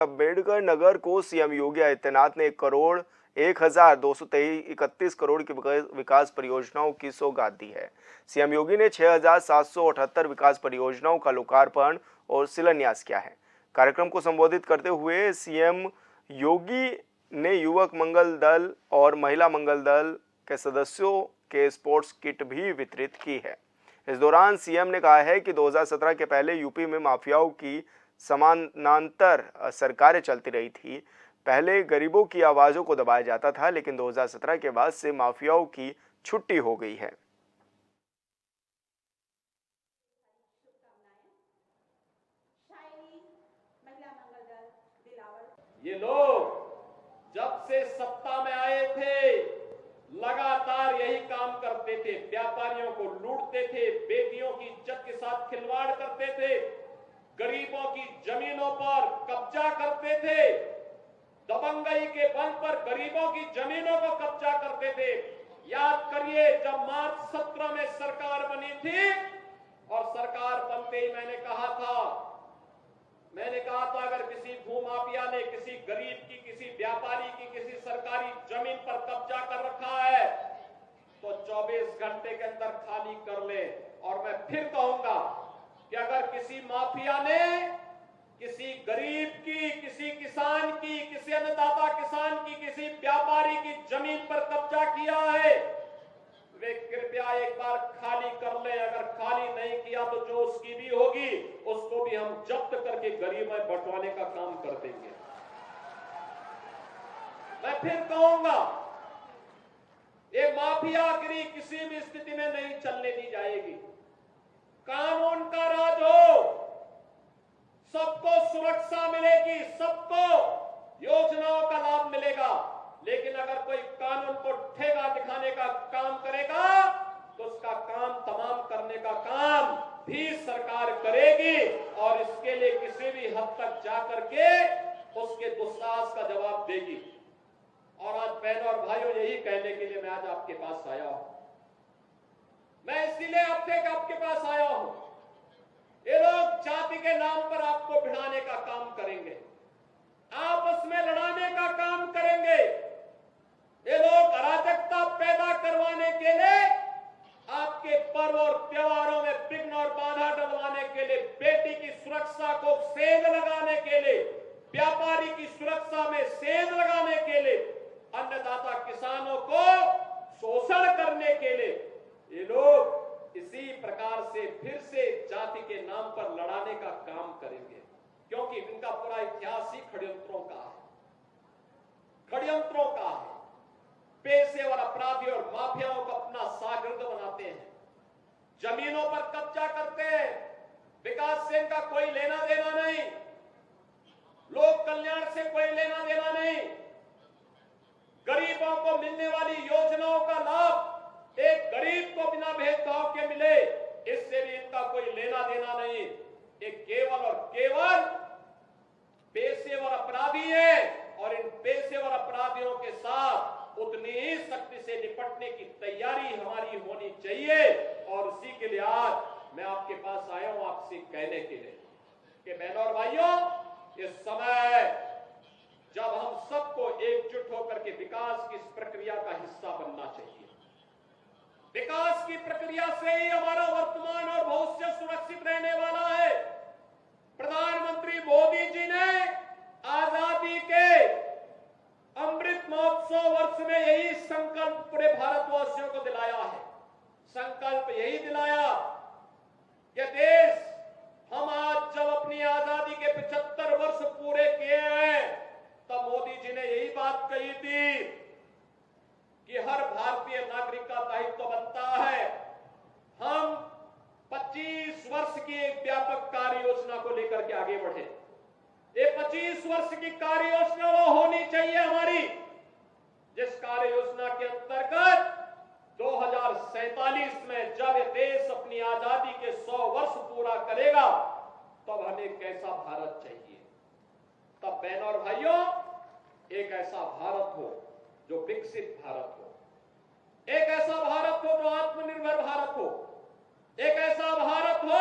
अम्बेडकर नगर को सीएम योगी आदित्यनाथ ने 1,01,231 करोड़ की विकास परियोजनाओं की सौगात दी है। सीएम योगी ने 6,778 विकास परियोजनाओं का लोकार्पण और शिलान्यास किया है। कार्यक्रम को संबोधित करते हुए सीएम योगी ने युवक मंगल दल और महिला मंगल दल के सदस्यों के स्पोर्ट्स किट भी वितरित की है। इस दौरान सीएम ने कहा है कि 2017 के पहले यूपी में माफियाओं की समानांतर सरकारें चलती रही थी। पहले गरीबों की आवाजों को दबाया जाता था, लेकिन 2017 के बाद से माफियाओं की छुट्टी हो गई है। ये लोग जब से सत्ता में आए थे लगातार यही काम करते थे, व्यापारियों को लूटते थे, बेटियों की इज्जत के साथ खिलवाड़ करते थे, गरीबों की जमीनों पर कब्जा करते थे, दबंगई के बल पर गरीबों की जमीनों को कब्जा करते थे। याद करिए जब मार्च 17 में सरकार बनी थी और सरकार बनते ही मैंने कहा था अगर किसी भूमाफिया ने किसी गरीब की, किसी व्यापारी की, किसी सरकारी जमीन पर कब्जा कर रखा है तो 24 घंटे के अंदर खाली कर ले। और मैं फिर कहूंगा कि अगर किसी माफिया ने किसी गरीब की, किसी किसान की, किसी अन्नदाता किसान की, किसी व्यापारी की जमीन पर कब्जा किया है वे कृपया एक बार खाली कर ले। अगर खाली नहीं किया तो जो उसकी भी होगी उसको भी हम जब्त करके गरीब में बंटवाने का काम कर देंगे। मैं फिर कहूंगा ये माफियागिरी किसी भी स्थिति में नहीं चलने दी जाएगी। कानून का राज हो, सबको सुरक्षा मिलेगी, सबको योजनाओं का लाभ मिलेगा। लेकिन अगर कोई कानून को ठेगा दिखाने का काम करेगा तो उसका काम तमाम करने का काम भी सरकार करेगी और इसके लिए किसी भी हद तक जाकर के उसके दुस्साहस का जवाब देगी। और आज बहनों और भाइयों यही कहने के लिए मैं आज आपके पास आया हूं। मैं इसीलिए आपके पास आया हूं। ये लोग जाति के नाम पर आपको भिड़ाने का काम करेंगे, आपस में लड़ाने का काम करेंगे। ये लोग अराजकता पैदा करवाने के लिए आपके पर्व और त्योहारों में विघ्न और बाधा डलवाने के लिए, बेटी की सुरक्षा को सेंध लगाने के लिए, व्यापारी की सुरक्षा में सेंध लगाने के लिए, अन्नदाता किसानों को शोषण करने के लिए ये लोग इसी प्रकार से फिर से जाति के नाम पर लड़ाने का काम करेंगे। क्योंकि इनका पूरा इतिहास ही षड्यंत्रों का है। पेशेवर अपराधी और माफियाओं को अपना शागिर्द बनाते हैं, जमीनों पर कब्जा करते हैं, विकास से इनका कोई लेना देना नहीं, लोक कल्याण से कोई लेना देना नहीं, गरीबों को मिलने वाली योजनाओं का लाभ एक गरीब को बिना भेदभाव के मिले, इससे भी इनका कोई लेना देना नहीं। एक केवल और केवल पेशेवर अपराधी है और इन पेशेवर अपराधियों के साथ उतनी ही शक्ति से निपटने की तैयारी हमारी होनी चाहिए। और उसी के लिए आज मैं आपके पास आया हूं आपसे कहने के लिए कि बहनों और भाइयों, इस समय जब हम सबको एकजुट होकर के विकास की इस प्रक्रिया का हिस्सा बनना चाहिए। विकास की प्रक्रिया से ही हमारा वर्तमान और भविष्य सुरक्षित रहने वाला है। प्रधानमंत्री मोदी जी ने आजादी के अमृत महोत्सव वर्ष में यही संकल्प पूरे भारतवासियों को दिलाया है। संकल्प यही दिलाया कि देश, हम आज जब अपनी आजादी के 75 वर्ष पूरे किए हैं तब मोदी जी ने यही बात कही थी कि हर भारतीय नागरिक का दायित्व बनता है हम 25 वर्ष की एक व्यापक कार्य योजना को लेकर के आगे बढ़े। ये 25 वर्ष की कार्य योजना वो होनी चाहिए हमारी, जिस कार्य योजना के अंतर्गत 2047 में जब ये देश अपनी आजादी के 100 वर्ष पूरा करेगा तब हमें कैसा भारत चाहिए। तब बहनों और भाइयों, एक ऐसा भारत हो जो विकसित भारत हो, एक ऐसा भारत हो जो आत्मनिर्भर भारत हो, एक ऐसा भारत हो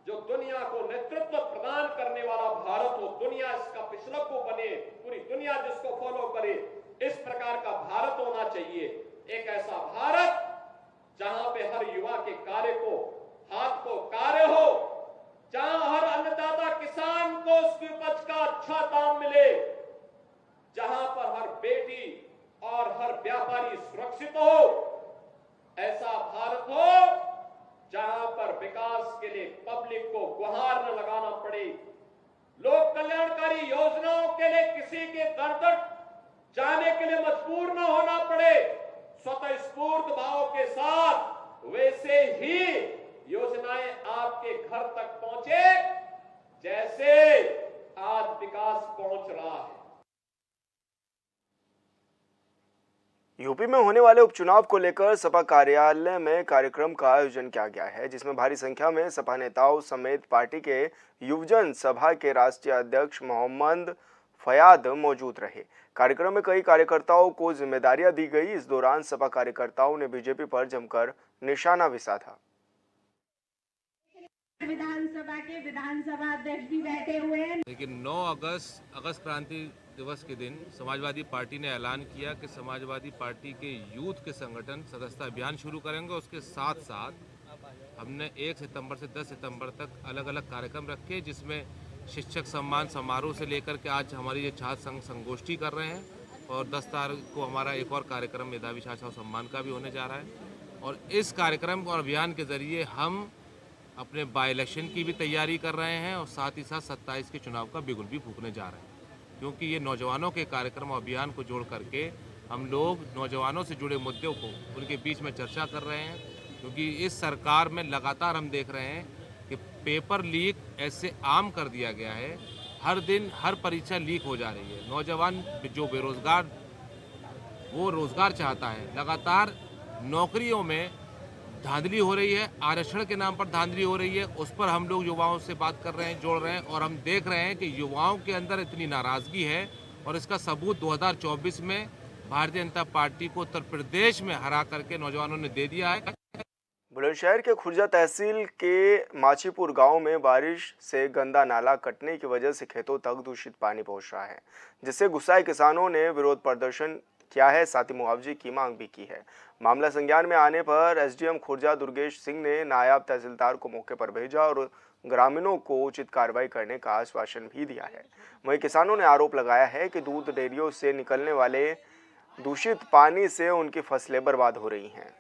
जो दुनिया को नेतृत्व प्रदान करने वाला भारत हो, दुनिया इसका पिछलग्गू बने, पूरी दुनिया जिसको फॉलो करे, इस प्रकार का भारत होना चाहिए। एक ऐसा भारत जहां पे हर युवा के कार्य को, हाथ को कार्य हो, जहां हर अन्नदाता किसान को उसकी उपज का अच्छा दाम मिले, जहां पर हर बेटी और हर व्यापारी सुरक्षित हो, ऐसा भारत हो जहां पर विकास के लिए पब्लिक को गुहार न लगाना पड़े, लोक कल्याणकारी योजनाओं के लिए किसी के दर दर जाने के लिए मजबूर न होना पड़े, स्वतः स्फूर्त भाव के साथ वैसे ही योजनाएं आपके घर तक पहुंचे जैसे आज विकास पहुंच रहा है। यूपी में होने वाले उपचुनाव को लेकर सपा कार्यालय में कार्यक्रम का आयोजन किया गया है, जिसमें भारी संख्या में सपा नेताओं समेत पार्टी के युवजन सभा के राष्ट्रीय अध्यक्ष मोहम्मद फयाद मौजूद रहे। कार्यक्रम में कई कार्यकर्ताओं को जिम्मेदारियां दी गई। इस दौरान सपा कार्यकर्ताओं ने बीजेपी पर जमकर निशाना भी साधा। विधानसभा के विधानसभा अध्यक्ष भी बैठे हुए हैं। लेकिन 9 अगस्त क्रांति दिवस के दिन समाजवादी पार्टी ने ऐलान किया कि समाजवादी पार्टी के यूथ के संगठन सदस्यता अभियान शुरू करेंगे। उसके साथ साथ हमने 1 सितंबर से 10 सितंबर तक अलग अलग कार्यक्रम रखे, जिसमें शिक्षक सम्मान समारोह से लेकर के आज हमारी ये छात्र संघ संगोष्ठी कर रहे हैं, और 10 तारीख को हमारा एक और कार्यक्रम मेधावी छात्र सम्मान का भी होने जा रहा है। और इस कार्यक्रम और अभियान के जरिए हम अपने बाई इलेक्शन की भी तैयारी कर रहे हैं, और साथ ही साथ 27 के चुनाव का बिगुल भी फूंकने जा रहे हैं, क्योंकि ये नौजवानों के कार्यक्रम और अभियान को जोड़ करके हम लोग नौजवानों से जुड़े मुद्दों को उनके बीच में चर्चा कर रहे हैं। क्योंकि इस सरकार में लगातार हम देख रहे हैं कि पेपर लीक ऐसे आम कर दिया गया है, हर दिन हर परीक्षा लीक हो जा रही है। नौजवान जो बेरोजगार, वो रोजगार चाहता है, लगातार नौकरियों में धांधली हो रही है, आरक्षण के नाम पर धांधली हो रही है। उस पर हम लोग युवाओं से बात कर रहे हैं, जोड़ रहे हैं, और हम देख रहे हैं कि युवाओं के अंदर इतनी नाराजगी है, और इसका सबूत 2024 में भारतीय जनता पार्टी को उत्तर प्रदेश में हरा करके नौजवानों ने दे दिया है। बुलंदशहर के खुर्जा तहसील के माचीपुर गांव में बारिश से गंदा नाला कटने की वजह से खेतों तक दूषित पानी पहुंच रहा है, जिससे गुस्साए किसानों ने विरोध प्रदर्शन किया है, साथ ही मुआवजे की मांग भी की है। मामला संज्ञान में आने पर एसडीएम खुर्जा दुर्गेश सिंह ने नायब तहसीलदार को मौके पर भेजा और ग्रामीणों को उचित कार्रवाई करने का आश्वासन भी दिया है। वहीं किसानों ने आरोप लगाया है कि दूध डेयरियों से निकलने वाले दूषित पानी से उनकी फसलें बर्बाद हो रही हैं।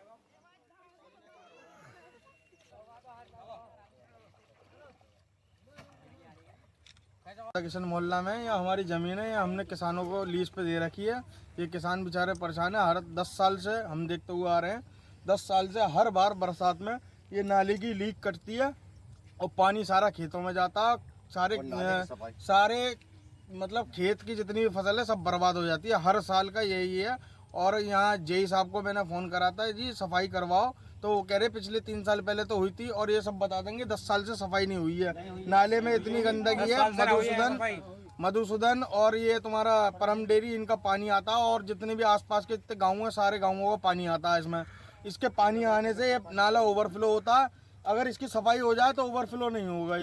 किसान मोहल्ला में या हमारी ज़मीन है, या हमने किसानों को लीज पे दे रखी है। ये किसान बेचारे परेशान है। हर 10 साल से हम देखते हुए आ रहे हैं, 10 साल से हर बार बरसात में ये नाले की लीक कटती है और पानी सारा खेतों में जाता है। सारे मतलब खेत की जितनी भी फसल है सब बर्बाद हो जाती है। हर साल का यही है। और यहाँ जेई साहब को मैंने फ़ोन करा था, जी सफाई करवाओ, तो वो कह रहे पिछले 3 साल पहले तो हुई थी, और ये सब बता देंगे 10 साल से सफाई नहीं हुई है। नाले में इतनी गंदगी है। मधुसूदन और ये तुम्हारा परम डेयरी, इनका पानी आता है, और जितने भी आसपास के जितने गाँव हैं सारे गाँवों का पानी आता है इसमें। इसके पानी आने से ये नाला ओवरफ्लो होता है। अगर इसकी सफाई हो जाए तो ओवरफ्लो नहीं होगा।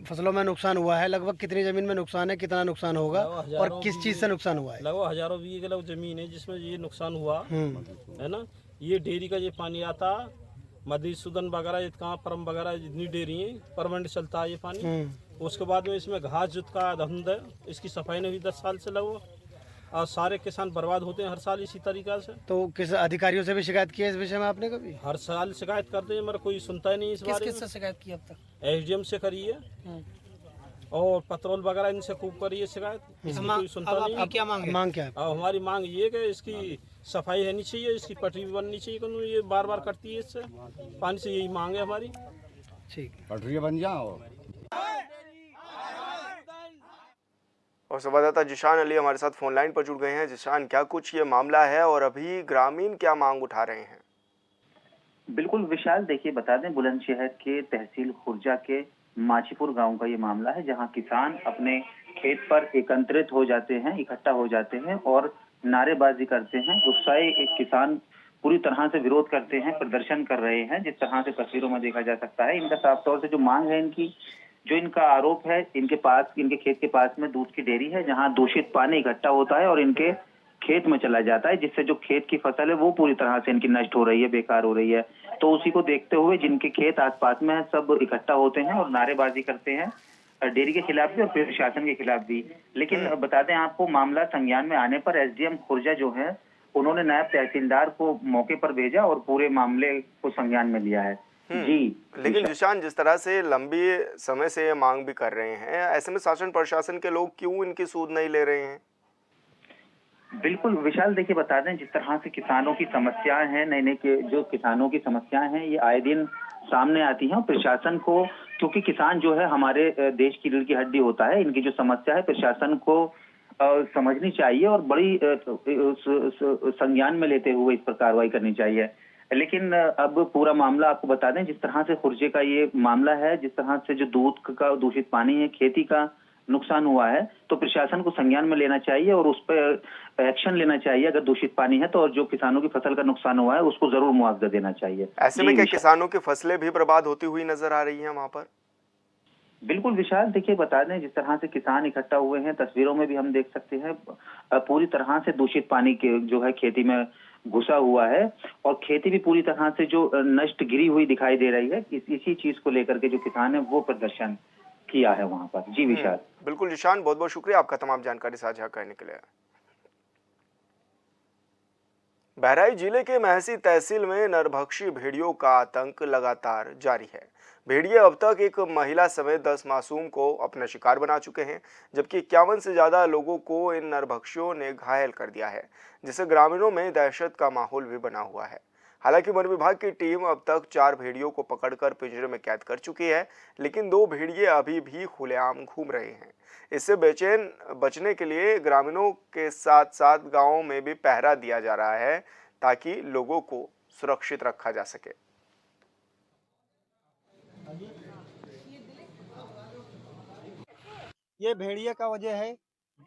फसलों में नुकसान हुआ है। लगभग कितनी जमीन में नुकसान है, कितना नुकसान होगा और किस चीज से नुकसान हुआ है? लगभग हजारों बीघे के जमीन है जिसमें ये नुकसान हुआ है ना। ये डेयरी का ये पानी आता, मधुसूदन वगैरह कहाँ परम वगैरह जितनी डेयरी है परमानेंट चलता है ये पानी। उसके बाद में इसमें घास जुत का धंध है, इसकी सफाई नहीं हुई 10 साल से लगभग, और सारे किसान बर्बाद होते हैं हर साल इसी तरीका से। तो किस अधिकारियों से भी शिकायत की है इस विषय में आपने कभी? हर साल शिकायत करते हैं मगर कोई सुनता ही नहीं इस बारे में। किससे शिकायत की अब तक? एसडीएम से करी है और पेट्रोल वगैरह इनसे खूब करी है शिकायत, कोई सुनता नहीं। क्या मांग क्या है? अब हमारी मांग ये कि इसकी सफाई होनी चाहिए, इसकी पटरी भी बननी चाहिए, क्योंकि ये बार बार कटती है इससे पानी से। यही मांग है हमारी। ठीक, पटरी बन जाओ। और संवाददाता जिशान अली हमारे साथ फोन लाइन पर जुड़ गए हैं। जिशान, क्या कुछ ये मामला है और अभी ग्रामीण क्या मांग उठा रहे हैं? बिल्कुल विशाल, देखिए बता दें, बुलंदशहर के तहसील खुर्जा के माचीपुर गांव का ये मामला है, जहां किसान अपने खेत पर एकत्रित हो जाते हैं, इकट्ठा हो जाते हैं और नारेबाजी करते हैं। गुस्साए एक किसान पूरी तरह से विरोध करते हैं, प्रदर्शन कर रहे हैं, जिस तरह से तस्वीरों में देखा जा सकता है। इनका साफ तौर से जो मांग है इनकी, जो इनका आरोप है, इनके खेत के पास में दूध की डेयरी है जहां दूषित पानी इकट्ठा होता है और इनके खेत में चला जाता है, जिससे जो खेत की फसल है वो पूरी तरह से इनकी नष्ट हो रही है, बेकार हो रही है। तो उसी को देखते हुए जिनके खेत आसपास में है सब इकट्ठा होते हैं और नारेबाजी करते हैं, डेयरी के खिलाफ भी और प्रशासन के खिलाफ भी। लेकिन बता दें आपको, मामला संज्ञान में आने पर एसडीएम खुर्जा जो है उन्होंने नायब तहसीलदार को मौके पर भेजा और पूरे मामले को संज्ञान में लिया है। जी। लेकिन जिशान, जिस तरह से लंबी समय से ये मांग भी कर रहे हैं, ऐसे में शासन प्रशासन के लोग क्यों इनकी सूद नहीं ले रहे हैं? बिल्कुल विशाल, देखिए बता दें, जिस तरह से किसानों की समस्याएं हैं, नए नए के जो किसानों की समस्याएं हैं ये आए दिन सामने आती हैं और प्रशासन को, क्योंकि किसान जो है हमारे देश की रीढ़ की हड्डी होता है, इनकी जो समस्या है प्रशासन को समझनी चाहिए और बड़ी संज्ञान में लेते हुए इस पर कार्रवाई करनी चाहिए। लेकिन अब पूरा मामला आपको बता दें, जिस तरह से खुर्जे का ये मामला है, जिस तरह से जो दूध का दूषित पानी है, खेती का नुकसान हुआ है, तो प्रशासन को संज्ञान में लेना चाहिए और उस पर एक्शन लेना चाहिए अगर दूषित पानी है तो, और जो किसानों की फसल का नुकसान हुआ है उसको जरूर मुआवजा देना चाहिए। ऐसे में क्या किसानों की फसलें भी बर्बाद होती हुई नजर आ रही हैं वहां पर? बिल्कुल विशाल, देखिए बता दें, जिस तरह से किसान इकट्ठा हुए हैं, तस्वीरों में भी हम देख सकते हैं, पूरी तरह से दूषित पानी के जो है खेती में घुसा हुआ है और खेती भी पूरी तरह से जो नष्ट गिरी हुई दिखाई दे रही है। इसी चीज को लेकर के जो किसान है वो प्रदर्शन किया है वहां पर। जी विशाल। बिल्कुल जिशान, बहुत बहुत शुक्रिया आपका तमाम जानकारी साझा करने के लिए। बहराइच जिले के महसी तहसील में नरभक्षी भेड़ियों का आतंक लगातार जारी है। भेड़िए अब तक एक महिला समेत 10 मासूम को अपना शिकार बना चुके हैं, जबकि 51 से ज्यादा लोगों को इन नरभक्षियों ने घायल कर दिया है, जिससे ग्रामीणों में दहशत का माहौल भी बना हुआ है। हालांकि वन विभाग की टीम अब तक 4 भेड़ियों को पकड़कर पिंजरे में कैद कर चुकी है, लेकिन 2 भेड़िए अभी भी खुलेआम घूम रहे हैं। इससे बेचैन बचने के लिए ग्रामीणों के साथ साथ गांवों में भी पहरा दिया जा रहा है ताकि लोगों को सुरक्षित रखा जा सके। ये भेड़िए का वजह है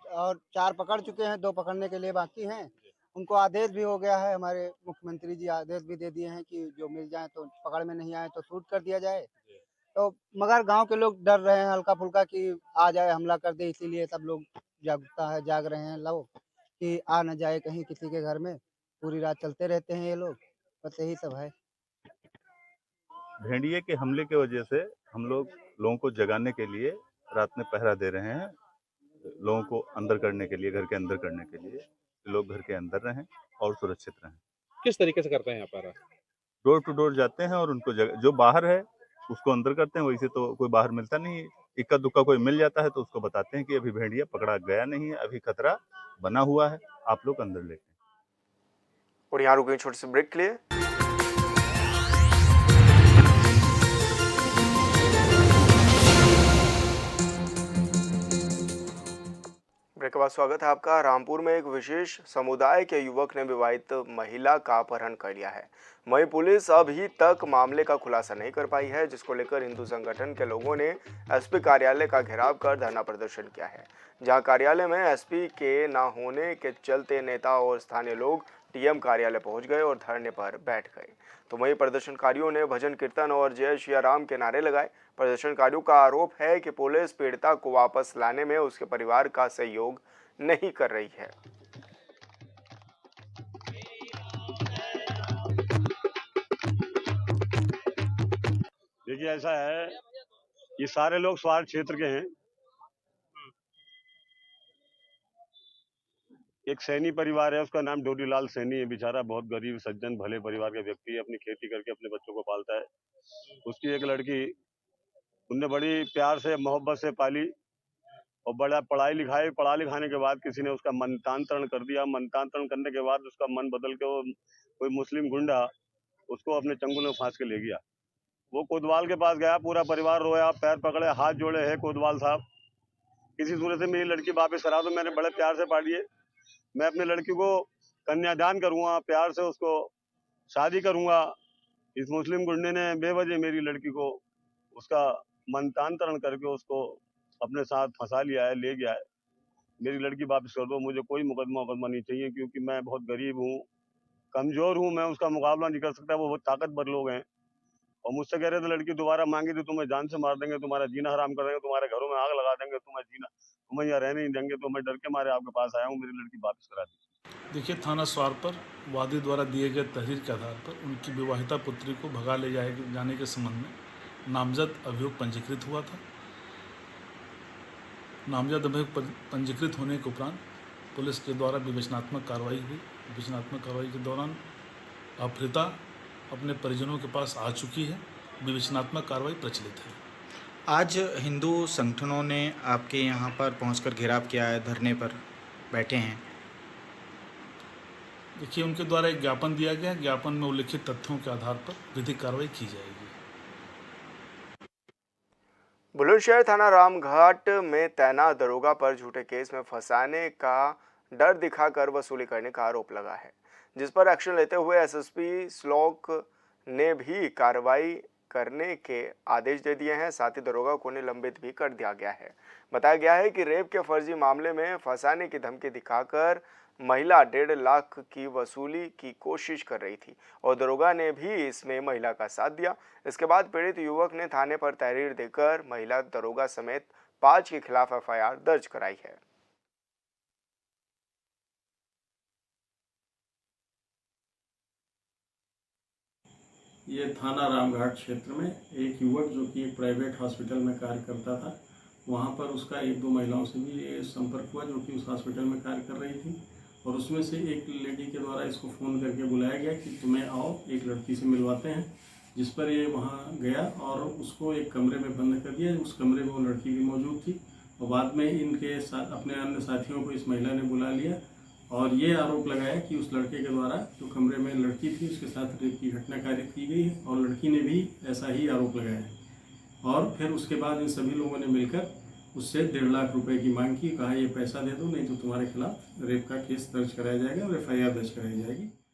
और 4 पकड़ चुके हैं, 2 पकड़ने के लिए बाकी हैं। उनको आदेश भी हो गया है, हमारे मुख्यमंत्री जी आदेश भी दे दिए हैं कि जो मिल जाए तो पकड़ में नहीं आए तो शूट कर दिया जाए। तो मगर गांव के लोग डर रहे हैं हल्का फुल्का कि आ जाए हमला कर दे, इसीलिए सब लोग जाग रहे हैं लोग कि आ न जाए कहीं किसी के घर में। पूरी रात चलते रहते हैं ये लोग, बस यही सब है। भेड़िए के हमले की वजह से हम लोगों को जगाने के लिए रात में पहरा दे रहे हैं, लोगों को अंदर करने के लिए, घर के अंदर करने के लिए, लोग घर के अंदर रहें और सुरक्षित रहें। किस तरीके से करते हैं यहाँ पर? डोर टू डोर जाते हैं और उनको जो बाहर है उसको अंदर करते हैं। वैसे तो कोई बाहर मिलता नहीं है, इक्का दुक्का कोई मिल जाता है तो उसको बताते हैं कि अभी भेड़िया पकड़ा गया नहीं है, अभी खतरा बना हुआ है, आप लोग अंदर लेते हैं। और यहाँ रुके छोटे से ब्रेक के लिए। ब्रेक के बाद स्वागत है आपका। रामपुर में एक विशेष समुदाय के युवक ने विवाहित महिला का अपहरण कर लिया है। वहीं पुलिस अभी तक मामले का खुलासा नहीं कर पाई है, जिसको लेकर हिंदू संगठन के लोगों ने एसपी कार्यालय का घेराव कर धरना प्रदर्शन किया है, जहां कार्यालय में एसपी के न होने के चलते नेता और स्थानीय लोग टीएम कार्यालय पहुंच गए और धरने पर बैठ गए। तो वहीं प्रदर्शनकारियों ने भजन कीर्तन और जय श्री राम के नारे लगाए। प्रदर्शनकारियों का आरोप है कि पुलिस पीड़िता को वापस लाने में उसके परिवार का सहयोग नहीं कर रही है। देखिए ऐसा है, ये सारे लोग स्वार क्षेत्र के हैं। एक सैनी परिवार है, उसका नाम डोरीलाल सैनी है। बेचारा बहुत गरीब सज्जन भले परिवार का व्यक्ति है, अपनी खेती करके अपने बच्चों को पालता है। उसकी एक लड़की उनने बड़ी प्यार से मोहब्बत से पाली और बड़ा पढ़ा लिखाने के बाद किसी ने उसका मनतांतरण कर दिया। मनतांतरण करने के बाद उसका मन बदल के वो कोई मुस्लिम गुंडा उसको अपने चंगुल में फांस के ले गया। वो कोतवाल के पास गया, पूरा परिवार रोया, पैर पकड़े, हाथ जोड़े, है कोतवाल साहब किसी सूरत से मेरी लड़की वापस करा दो। मैंने बड़े प्यार से पाली है, मैं अपनी लड़की को कन्यादान करूंगा, प्यार से उसको शादी करूंगा। इस मुस्लिम गुंडे ने बेवजह मेरी लड़की को उसका मनतांतरण करके उसको अपने साथ फंसा लिया है, ले गया है। मेरी लड़की वापस कर दो, मुझे कोई मुकदमा नहीं चाहिए, क्योंकि मैं बहुत गरीब हूँ, कमजोर हूँ मैं, उसका मुकाबला नहीं कर सकता, वो बहुत ताकतवर लोग हैं। और मुझसे कह रहे थे लड़की दोबारा मांगी तो तुम्हें जान से मार देंगे, तुम्हारा जीना हराम कर देंगे, तुम्हारे घरों में आग लगा देंगे, तुम्हें यहाँ रहने नहीं देंगे। तो मैं डर के मारे आपके पास आया हूँ, मेरी लड़की वापस करा दी। देखिए, थाना स्वार पर वादी द्वारा दिए गए तहरीर के आधार पर उनकी विवाहिता पुत्री को भगा ले जाने के संबंध में नामजद अभियोग पंजीकृत हुआ था। नामजद अभियोग पंजीकृत होने के उपरांत पुलिस के द्वारा विवेचनात्मक कार्रवाई हुई। विवेचनात्मक कार्रवाई के दौरान अपहृता अपने परिजनों के पास आ चुकी है। विवेचनात्मक कार्रवाई प्रचलित है। आज हिंदू संगठनों ने आपके यहाँ पर पहुंचकर घेराव किया है, धरने पर बैठे हैं। देखिए, उनके द्वारा एक ज्ञापन दिया गया, ज्ञापन में उल्लिखित तथ्यों के आधार पर विधिक कार्रवाई की जाएगी। बुलंदशहर थाना रामघाट में तैनात दरोगा पर झूठे केस में फंसाने का डर दिखाकर वसूली करने का आरोप लगा है, जिस पर एक्शन लेते हुए एसएसपी श्लोक ने भी कार्रवाई करने के आदेश दे दिए हैं। साथ ही दरोगा को निलंबित भी कर दिया गया है। बताया गया है कि रेप के फर्जी मामले में फंसाने की धमकी दिखाकर महिला 1.5 लाख की वसूली की कोशिश कर रही थी और दरोगा ने भी इसमें महिला का साथ दिया। इसके बाद पीड़ित युवक ने थाने पर तहरीर देकर महिला दरोगा समेत 5 के खिलाफ एफआईआर दर्ज कराई है। ये थाना रामघाट क्षेत्र में एक युवक जो कि एक प्राइवेट हॉस्पिटल में कार्य करता था, वहाँ पर उसका 1-2 महिलाओं से भी संपर्क हुआ जो कि उस हॉस्पिटल में कार्य कर रही थी। और उसमें से एक लेडी के द्वारा इसको फ़ोन करके बुलाया गया कि तुम्हें आओ, एक लड़की से मिलवाते हैं। जिस पर ये वहाँ गया और उसको एक कमरे में बंद कर दिया। उस कमरे में वो लड़की भी मौजूद थी और बाद में इनके साथ अपने अन्य साथियों को इस महिला ने बुला लिया और ये आरोप लगाया कि उस लड़के के द्वारा जो कमरे में लड़की थी उसके साथ रेप की घटना कारित की गई है और लड़की ने भी ऐसा ही आरोप लगाया है। और फिर उसके बाद इन सभी लोगों ने मिलकर उससे 1.5 लाख रुपए की मांग की। कहा ये पैसा दे दो, नहीं तो तुम्हारे खिलाफ रेप का केस दर्ज कराया जाएगा और एफआईआर दर्ज कराई जाएगी।